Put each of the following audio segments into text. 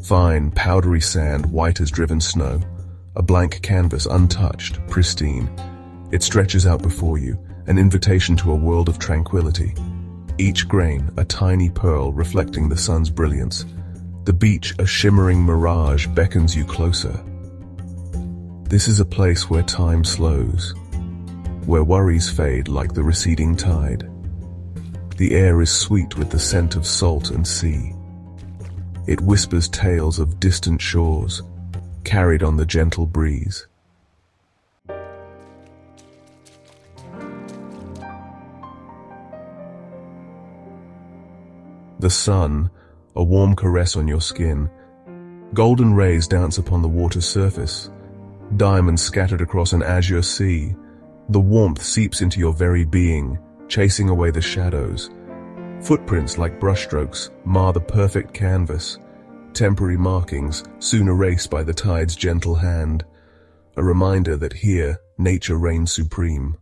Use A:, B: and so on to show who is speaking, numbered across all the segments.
A: Fine, powdery sand, white as driven snow. A blank canvas, untouched, pristine. It stretches out before you, an invitation to a world of tranquility. Each grain, a tiny pearl reflecting the sun's brilliance. The beach, a shimmering mirage, beckons you closer. This is a place where time slows, where worries fade like the receding tide. The air is sweet with the scent of salt and sea. It whispers tales of distant shores, carried on the gentle breeze. The sun, a warm caress on your skin. Golden rays dance upon the water's surface. Diamonds scattered across an azure sea. The warmth seeps into your very being, chasing away the shadows. Footprints like brushstrokes mar the perfect canvas. Temporary markings, soon erased by the tide's gentle hand. A reminder that here, nature reigns supreme.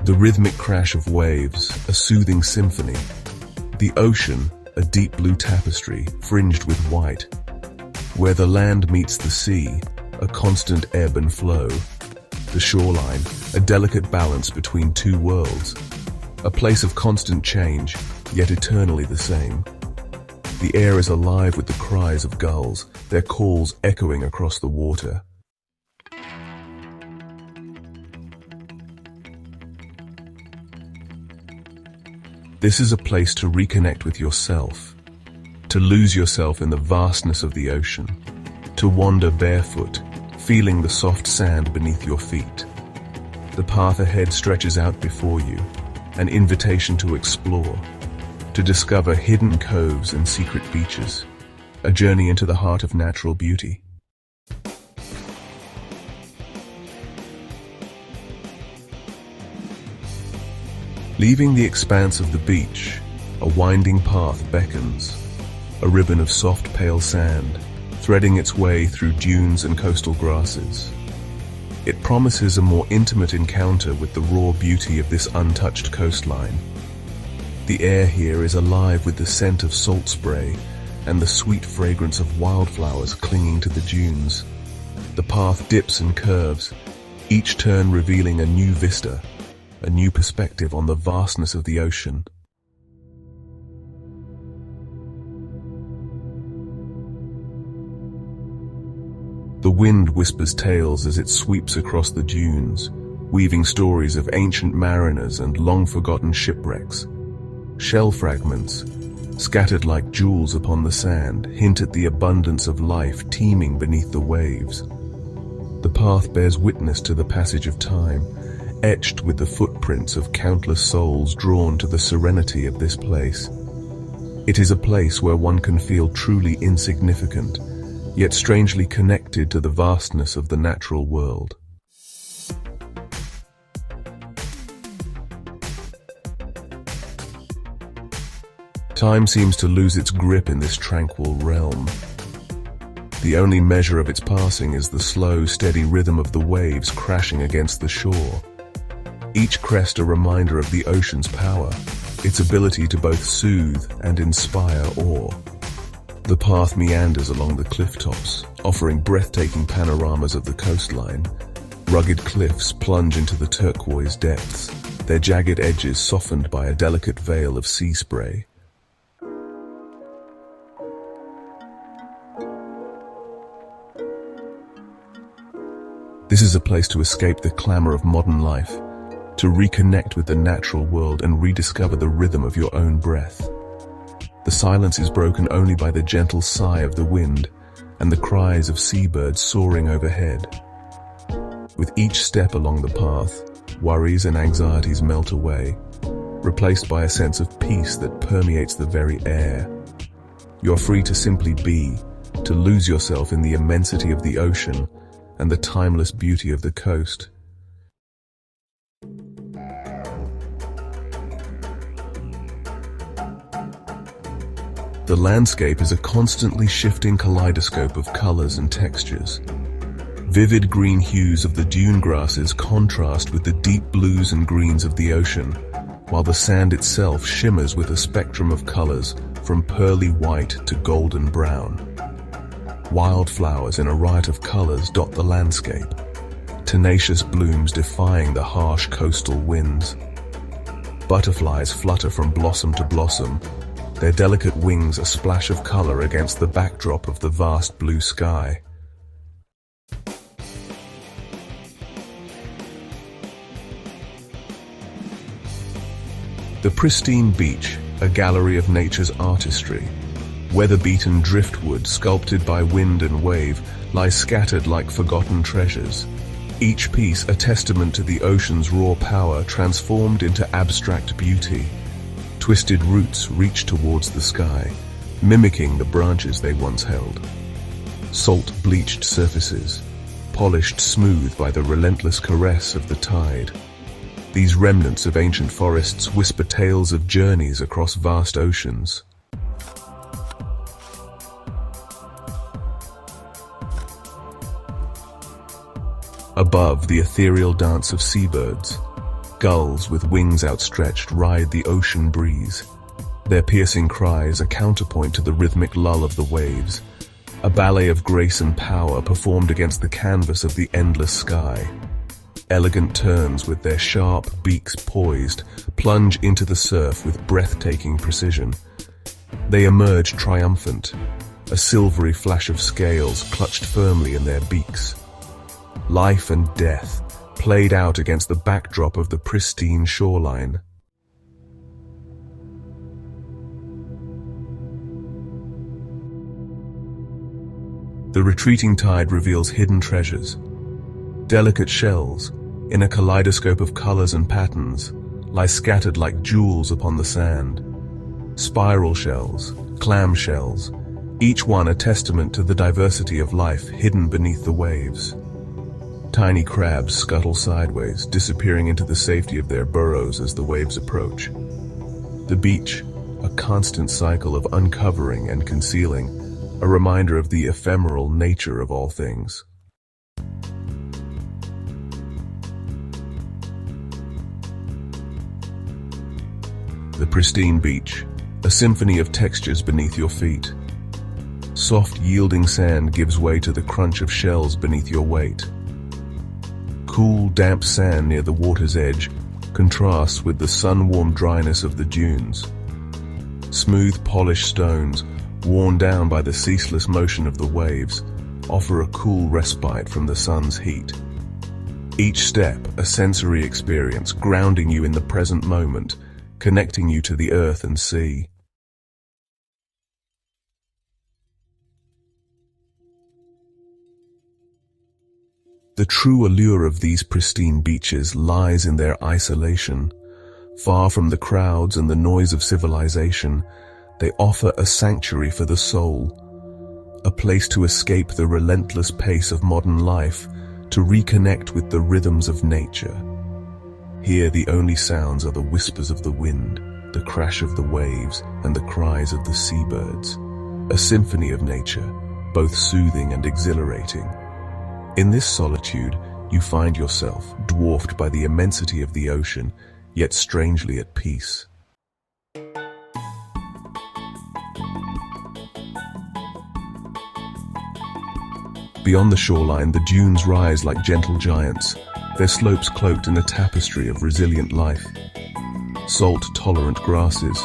A: The rhythmic crash of waves, a soothing symphony. The ocean, a deep blue tapestry, fringed with white. Where the land meets the sea, a constant ebb and flow. The shoreline, a delicate balance between two worlds. A place of constant change, yet eternally the same. The air is alive with the cries of gulls, their calls echoing across the water. This is a place to reconnect with yourself, to lose yourself in the vastness of the ocean, to wander barefoot, feeling the soft sand beneath your feet. The path ahead stretches out before you, an invitation to explore, to discover hidden coves and secret beaches, a journey into the heart of natural beauty. Leaving the expanse of the beach, a winding path beckons, a ribbon of soft pale sand, threading its way through dunes and coastal grasses. It promises a more intimate encounter with the raw beauty of this untouched coastline. The air here is alive with the scent of salt spray and the sweet fragrance of wildflowers clinging to the dunes. The path dips and curves, each turn revealing a new vista, a new perspective on the vastness of the ocean. The wind whispers tales as it sweeps across the dunes, weaving stories of ancient mariners and long-forgotten shipwrecks. Shell fragments, scattered like jewels upon the sand, hint at the abundance of life teeming beneath the waves. The path bears witness to the passage of time, etched with the footprints of countless souls drawn to the serenity of this place. It is a place where one can feel truly insignificant, yet strangely connected to the vastness of the natural world. Time seems to lose its grip in this tranquil realm. The only measure of its passing is the slow, steady rhythm of the waves crashing against the shore. Each crest a reminder of the ocean's power, its ability to both soothe and inspire awe. The path meanders along the cliff tops, offering breathtaking panoramas of the coastline. Rugged cliffs plunge into the turquoise depths, their jagged edges softened by a delicate veil of sea spray. This is a place to escape the clamor of modern life, to reconnect with the natural world and rediscover the rhythm of your own breath. The silence is broken only by the gentle sigh of the wind and the cries of seabirds soaring overhead. With each step along the path, worries and anxieties melt away, replaced by a sense of peace that permeates the very air. You're free to simply be, to lose yourself in the immensity of the ocean and the timeless beauty of the coast. The landscape is a constantly shifting kaleidoscope of colors and textures. Vivid green hues of the dune grasses contrast with the deep blues and greens of the ocean, while the sand itself shimmers with a spectrum of colors from pearly white to golden brown. Wildflowers in a riot of colors dot the landscape, tenacious blooms defying the harsh coastal winds. Butterflies flutter from blossom to blossom, their delicate wings a splash of color against the backdrop of the vast blue sky. The pristine beach, a gallery of nature's artistry. Weather-beaten driftwood sculpted by wind and wave lies scattered like forgotten treasures. Each piece a testament to the ocean's raw power transformed into abstract beauty. Twisted roots reach towards the sky, mimicking the branches they once held. Salt-bleached surfaces, polished smooth by the relentless caress of the tide. These remnants of ancient forests whisper tales of journeys across vast oceans. Above, the ethereal dance of seabirds. Gulls with wings outstretched ride the ocean breeze. Their piercing cries a counterpoint to the rhythmic lull of the waves. A ballet of grace and power performed against the canvas of the endless sky. Elegant terns with their sharp beaks poised plunge into the surf with breathtaking precision. They emerge triumphant, a silvery flash of scales clutched firmly in their beaks. Life and death played out against the backdrop of the pristine shoreline. The retreating tide reveals hidden treasures. Delicate shells, in a kaleidoscope of colors and patterns, lie scattered like jewels upon the sand. Spiral shells, clam shells, each one a testament to the diversity of life hidden beneath the waves. Tiny crabs scuttle sideways, disappearing into the safety of their burrows as the waves approach. The beach, a constant cycle of uncovering and concealing, a reminder of the ephemeral nature of all things. The pristine beach, a symphony of textures beneath your feet. Soft, yielding sand gives way to the crunch of shells beneath your weight. Cool, damp sand near the water's edge contrasts with the sun-warmed dryness of the dunes. Smooth, polished stones, worn down by the ceaseless motion of the waves, offer a cool respite from the sun's heat. Each step a sensory experience, grounding you in the present moment, connecting you to the earth and sea. The true allure of these pristine beaches lies in their isolation. Far from the crowds and the noise of civilization, they offer a sanctuary for the soul, a place to escape the relentless pace of modern life, to reconnect with the rhythms of nature. Here the only sounds are the whispers of the wind, the crash of the waves, and the cries of the seabirds. A symphony of nature, both soothing and exhilarating. In this solitude, you find yourself dwarfed by the immensity of the ocean, yet strangely at peace. Beyond the shoreline, the dunes rise like gentle giants, their slopes cloaked in a tapestry of resilient life. Salt-tolerant grasses,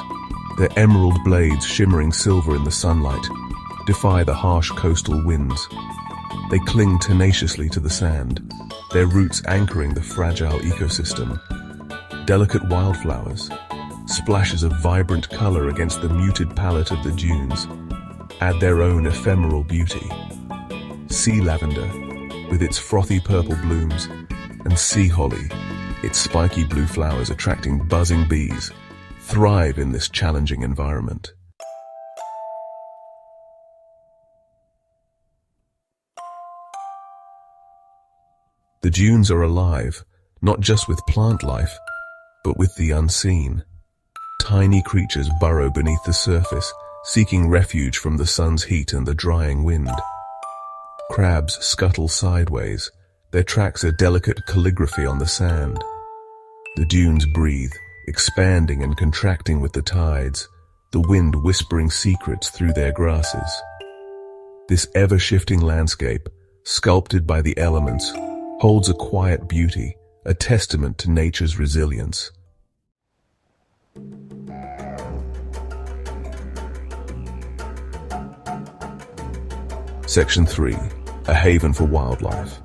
A: their emerald blades shimmering silver in the sunlight, defy the harsh coastal winds. They cling tenaciously to the sand, their roots anchoring the fragile ecosystem. Delicate wildflowers, splashes of vibrant color against the muted palette of the dunes, add their own ephemeral beauty. Sea lavender, with its frothy purple blooms, and sea holly, its spiky blue flowers attracting buzzing bees, thrive in this challenging environment. The dunes are alive, not just with plant life, but with the unseen. Tiny creatures burrow beneath the surface, seeking refuge from the sun's heat and the drying wind. Crabs scuttle sideways, their tracks a delicate calligraphy on the sand. The dunes breathe, expanding and contracting with the tides, the wind whispering secrets through their grasses. This ever-shifting landscape, sculpted by the elements, holds a quiet beauty, a testament to nature's resilience. Section 3. A haven for wildlife.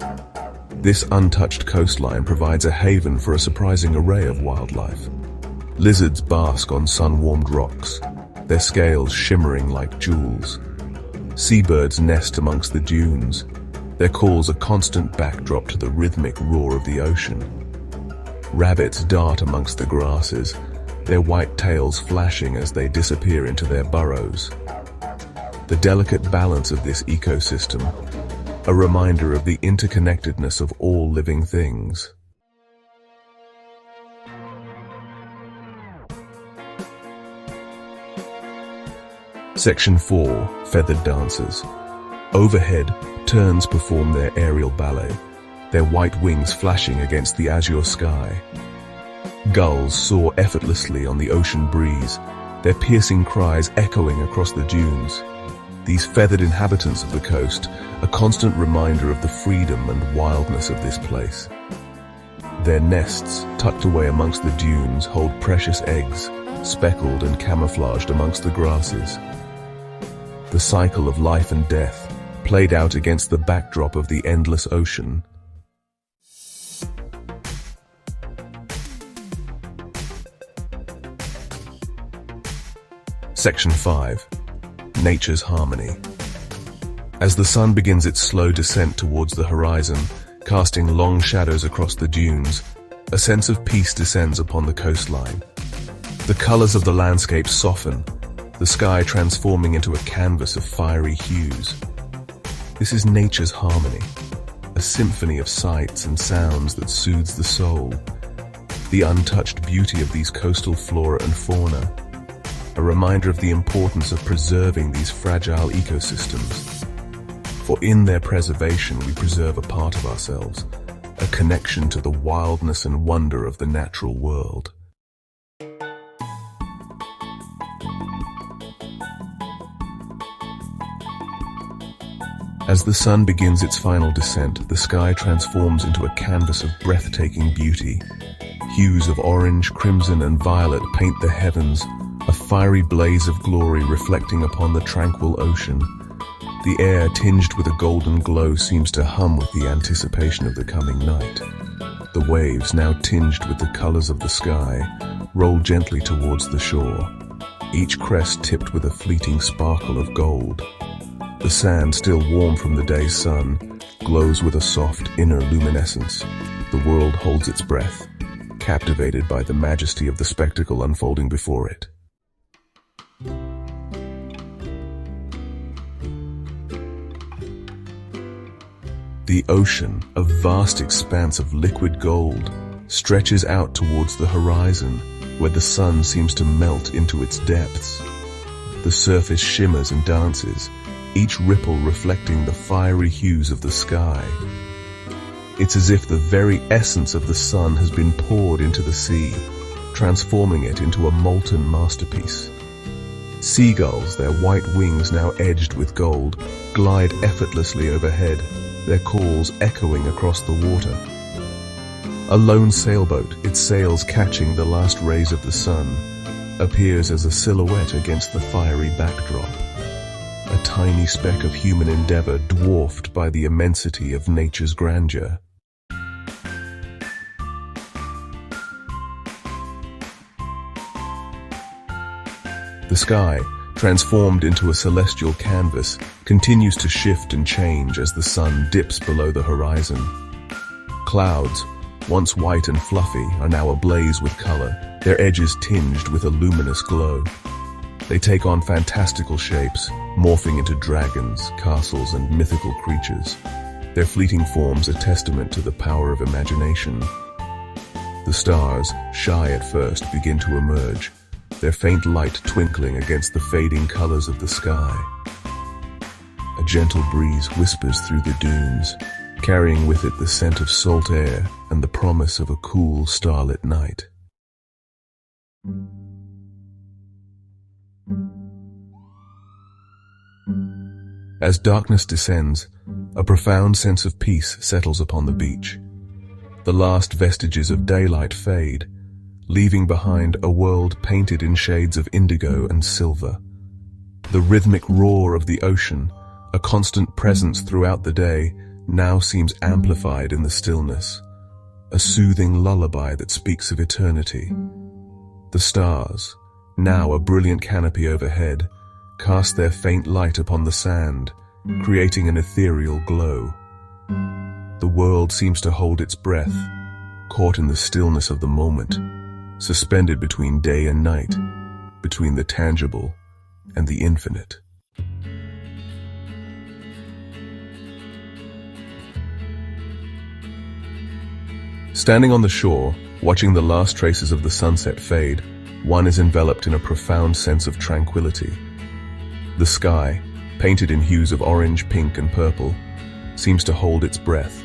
A: This untouched coastline provides a haven for a surprising array of wildlife. Lizards bask on sun-warmed rocks, their scales shimmering like jewels. Seabirds nest amongst the dunes, their calls a constant backdrop to the rhythmic roar of the ocean. Rabbits dart amongst the grasses, their white tails flashing as they disappear into their burrows. The delicate balance of this ecosystem, a reminder of the interconnectedness of all living things. Section 4. Feathered dancers. Overhead, terns perform their aerial ballet, their white wings flashing against the azure sky. Gulls soar effortlessly on the ocean breeze, their piercing cries echoing across the dunes. These feathered inhabitants of the coast, a constant reminder of the freedom and wildness of this place. Their nests, tucked away amongst the dunes, hold precious eggs, speckled and camouflaged amongst the grasses. The cycle of life and death, played out against the backdrop of the endless ocean. Section 5. Nature's harmony. As the sun begins its slow descent towards the horizon, casting long shadows across the dunes, a sense of peace descends upon the coastline. The colors of the landscape soften, the sky transforming into a canvas of fiery hues. This is nature's harmony, a symphony of sights and sounds that soothes the soul. The untouched beauty of these coastal flora and fauna, a reminder of the importance of preserving these fragile ecosystems. For in their preservation we preserve a part of ourselves, a connection to the wildness and wonder of the natural world. As the sun begins its final descent, the sky transforms into a canvas of breathtaking beauty. Hues of orange, crimson, and violet paint the heavens, a fiery blaze of glory reflecting upon the tranquil ocean. The air, tinged with a golden glow, seems to hum with the anticipation of the coming night. The waves, now tinged with the colors of the sky, roll gently towards the shore, each crest tipped with a fleeting sparkle of gold. The sand, still warm from the day's sun, glows with a soft inner luminescence. The world holds its breath, captivated by the majesty of the spectacle unfolding before it. The ocean, a vast expanse of liquid gold, stretches out towards the horizon, where the sun seems to melt into its depths. The surface shimmers and dances, each ripple reflecting the fiery hues of the sky. It's as if the very essence of the sun has been poured into the sea, transforming it into a molten masterpiece. Seagulls, their white wings now edged with gold, glide effortlessly overhead, their calls echoing across the water. A lone sailboat, its sails catching the last rays of the sun, appears as a silhouette against the fiery backdrop. A tiny speck of human endeavor dwarfed by the immensity of nature's grandeur. The sky, transformed into a celestial canvas, continues to shift and change as the sun dips below the horizon. Clouds, once white and fluffy, are now ablaze with color, their edges tinged with a luminous glow. They take on fantastical shapes, morphing into dragons, castles, and mythical creatures. Their fleeting forms a testament to the power of imagination. The stars, shy at first, begin to emerge, their faint light twinkling against the fading colors of the sky. A gentle breeze whispers through the dunes, carrying with it the scent of salt air and the promise of a cool, starlit night. As darkness descends, a profound sense of peace settles upon the beach. The last vestiges of daylight fade, leaving behind a world painted in shades of indigo and silver. The rhythmic roar of the ocean, a constant presence throughout the day, now seems amplified in the stillness, a soothing lullaby that speaks of eternity. The stars, now a brilliant canopy overhead, cast their faint light upon the sand, creating an ethereal glow. The world seems to hold its breath, caught in the stillness of the moment, suspended between day and night, between the tangible and the infinite. Standing on the shore, watching the last traces of the sunset fade, one is enveloped in a profound sense of tranquility. The sky, painted in hues of orange, pink, and purple, seems to hold its breath,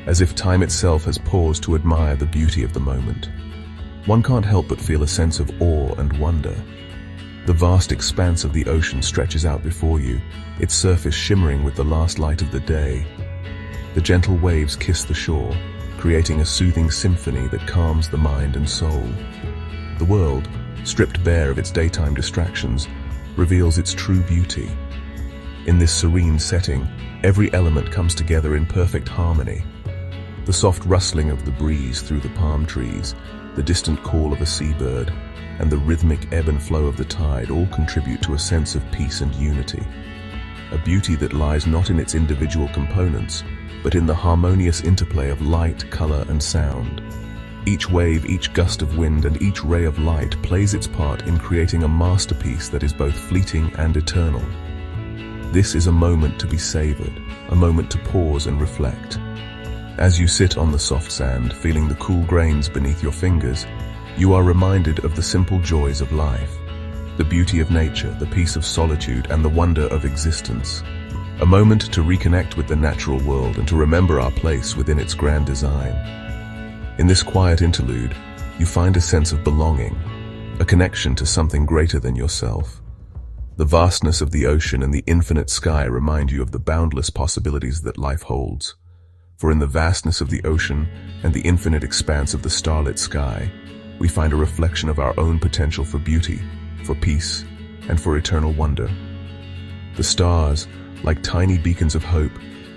A: as if time itself has paused to admire the beauty of the moment. One can't help but feel a sense of awe and wonder. The vast expanse of the ocean stretches out before you, its surface shimmering with the last light of the day. The gentle waves kiss the shore, creating a soothing symphony that calms the mind and soul. The world, stripped bare of its daytime distractions, reveals its true beauty. In this serene setting, every element comes together in perfect harmony. The soft rustling of the breeze through the palm trees, the distant call of a seabird, and the rhythmic ebb and flow of the tide all contribute to a sense of peace and unity. A beauty that lies not in its individual components, but in the harmonious interplay of light, color, and sound. Each wave, each gust of wind, and each ray of light plays its part in creating a masterpiece that is both fleeting and eternal. This is a moment to be savored, a moment to pause and reflect. As you sit on the soft sand, feeling the cool grains beneath your fingers, you are reminded of the simple joys of life, the beauty of nature, the peace of solitude, and the wonder of existence. A moment to reconnect with the natural world and to remember our place within its grand design. In this quiet interlude, you find a sense of belonging, a connection to something greater than yourself. The vastness of the ocean and the infinite sky remind you of the boundless possibilities that life holds. For in the vastness of the ocean and the infinite expanse of the starlit sky, we find a reflection of our own potential for beauty, for peace, and for eternal wonder. The stars, like tiny beacons of hope,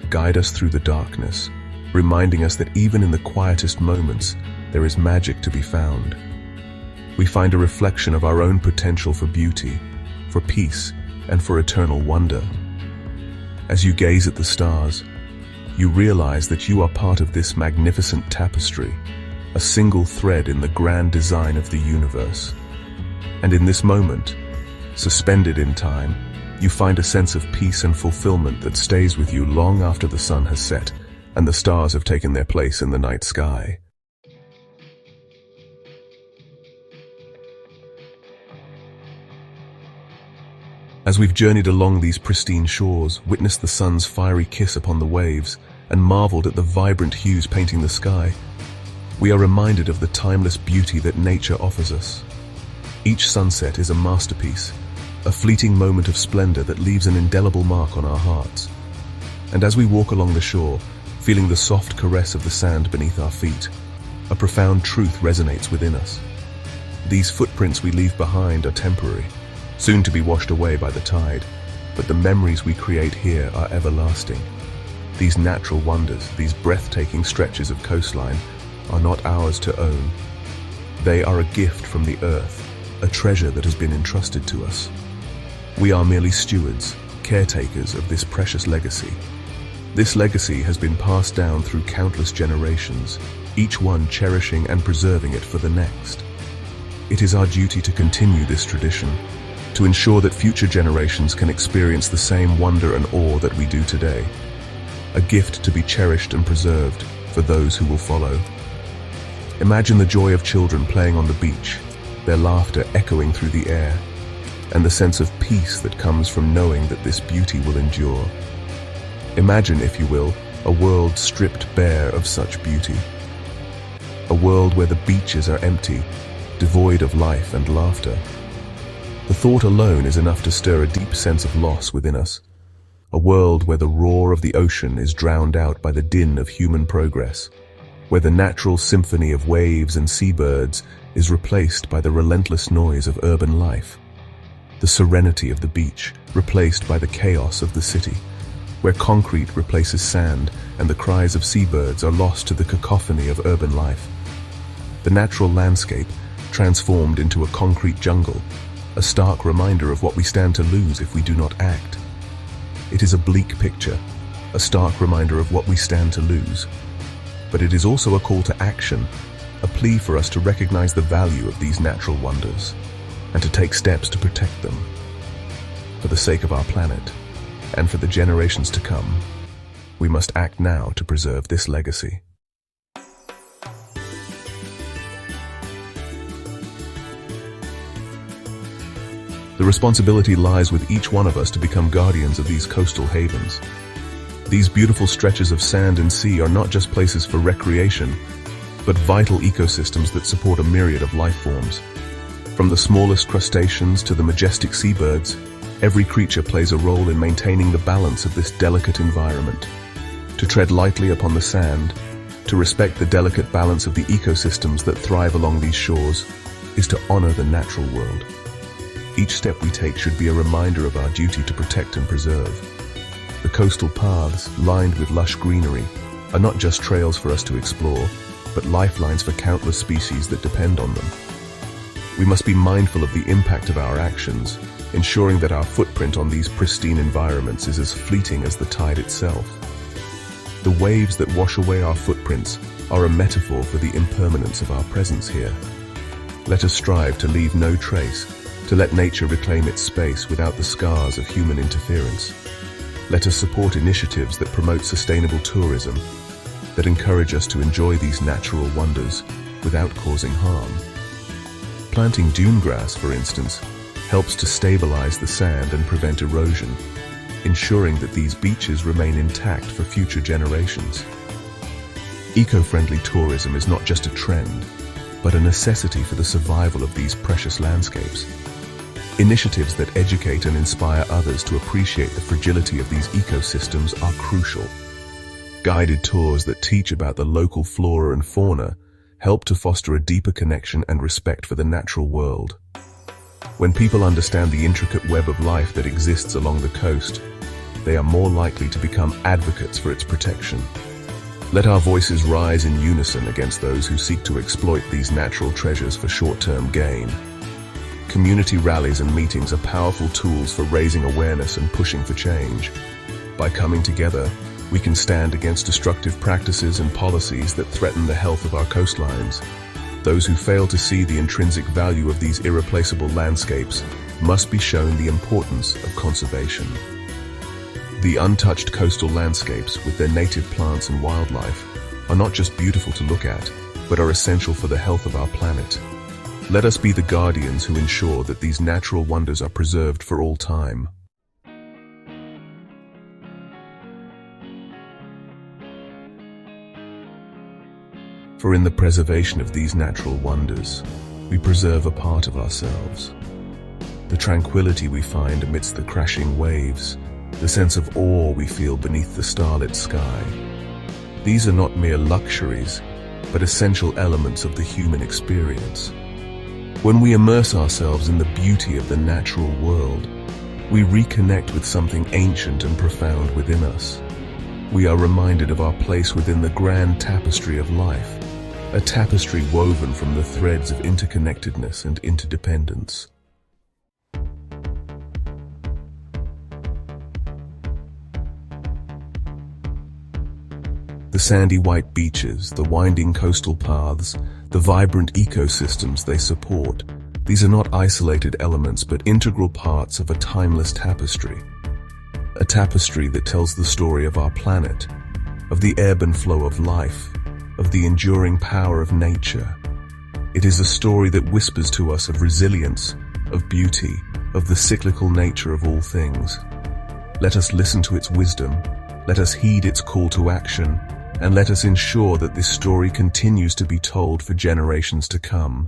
A: guide us through the darkness, reminding us that even in the quietest moments, there is magic to be found. We find a reflection of our own potential for beauty, for peace, and for eternal wonder. As you gaze at the stars, you realize that you are part of this magnificent tapestry, a single thread in the grand design of the universe. And in this moment, suspended in time, you find a sense of peace and fulfillment that stays with you long after the sun has set and the stars have taken their place in the night sky. As we've journeyed along these pristine shores, witnessed the sun's fiery kiss upon the waves, and marveled at the vibrant hues painting the sky, we are reminded of the timeless beauty that nature offers us. Each sunset is a masterpiece, a fleeting moment of splendor that leaves an indelible mark on our hearts. And as we walk along the shore, feeling the soft caress of the sand beneath our feet, a profound truth resonates within us. These footprints we leave behind are temporary, soon to be washed away by the tide, but the memories we create here are everlasting. These natural wonders, these breathtaking stretches of coastline, are not ours to own. They are a gift from the earth, a treasure that has been entrusted to us. We are merely stewards, caretakers of this precious legacy. This legacy has been passed down through countless generations, each one cherishing and preserving it for the next. It is our duty to continue this tradition, to ensure that future generations can experience the same wonder and awe that we do today. A gift to be cherished and preserved for those who will follow. Imagine the joy of children playing on the beach, their laughter echoing through the air, and the sense of peace that comes from knowing that this beauty will endure. Imagine, if you will, a world stripped bare of such beauty. A world where the beaches are empty, devoid of life and laughter. The thought alone is enough to stir a deep sense of loss within us, a world where the roar of the ocean is drowned out by the din of human progress, where the natural symphony of waves and seabirds is replaced by the relentless noise of urban life, the serenity of the beach replaced by the chaos of the city, where concrete replaces sand and the cries of seabirds are lost to the cacophony of urban life. The natural landscape transformed into a concrete jungle, a stark reminder of what we stand to lose if we do not act. It is a bleak picture, a stark reminder of what we stand to lose. But it is also a call to action, a plea for us to recognize the value of these natural wonders and to take steps to protect them. For the sake of our planet and for the generations to come, we must act now to preserve this legacy. The responsibility lies with each one of us to become guardians of these coastal havens. These beautiful stretches of sand and sea are not just places for recreation, but vital ecosystems that support a myriad of life forms. From the smallest crustaceans to the majestic seabirds, every creature plays a role in maintaining the balance of this delicate environment. To tread lightly upon the sand, to respect the delicate balance of the ecosystems that thrive along these shores, is to honor the natural world. Each step we take should be a reminder of our duty to protect and preserve. The coastal paths, lined with lush greenery, are not just trails for us to explore, but lifelines for countless species that depend on them. We must be mindful of the impact of our actions, ensuring that our footprint on these pristine environments is as fleeting as the tide itself. The waves that wash away our footprints are a metaphor for the impermanence of our presence here. Let us strive to leave no trace, to let nature reclaim its space without the scars of human interference. Let us support initiatives that promote sustainable tourism, that encourage us to enjoy these natural wonders without causing harm. Planting dune grass, for instance, helps to stabilize the sand and prevent erosion, ensuring that these beaches remain intact for future generations. Eco-friendly tourism is not just a trend, but a necessity for the survival of these precious landscapes. Initiatives that educate and inspire others to appreciate the fragility of these ecosystems are crucial. Guided tours that teach about the local flora and fauna help to foster a deeper connection and respect for the natural world. When people understand the intricate web of life that exists along the coast, they are more likely to become advocates for its protection. Let our voices rise in unison against those who seek to exploit these natural treasures for short-term gain. Community rallies and meetings are powerful tools for raising awareness and pushing for change. By coming together, we can stand against destructive practices and policies that threaten the health of our coastlines. Those who fail to see the intrinsic value of these irreplaceable landscapes must be shown the importance of conservation. The untouched coastal landscapes, with their native plants and wildlife, are not just beautiful to look at, but are essential for the health of our planet. Let us be the guardians who ensure that these natural wonders are preserved for all time. For in the preservation of these natural wonders, we preserve a part of ourselves. The tranquility we find amidst the crashing waves, the sense of awe we feel beneath the starlit sky. These are not mere luxuries, but essential elements of the human experience. When we immerse ourselves in the beauty of the natural world, we reconnect with something ancient and profound within us. We are reminded of our place within the grand tapestry of life, a tapestry woven from the threads of interconnectedness and interdependence. The sandy white beaches, the winding coastal paths, the vibrant ecosystems they support, these are not isolated elements but integral parts of a timeless tapestry. A tapestry that tells the story of our planet, of the ebb and flow of life, of the enduring power of nature. It is a story that whispers to us of resilience, of beauty, of the cyclical nature of all things. Let us listen to its wisdom, let us heed its call to action, and let us ensure that this story continues to be told for generations to come.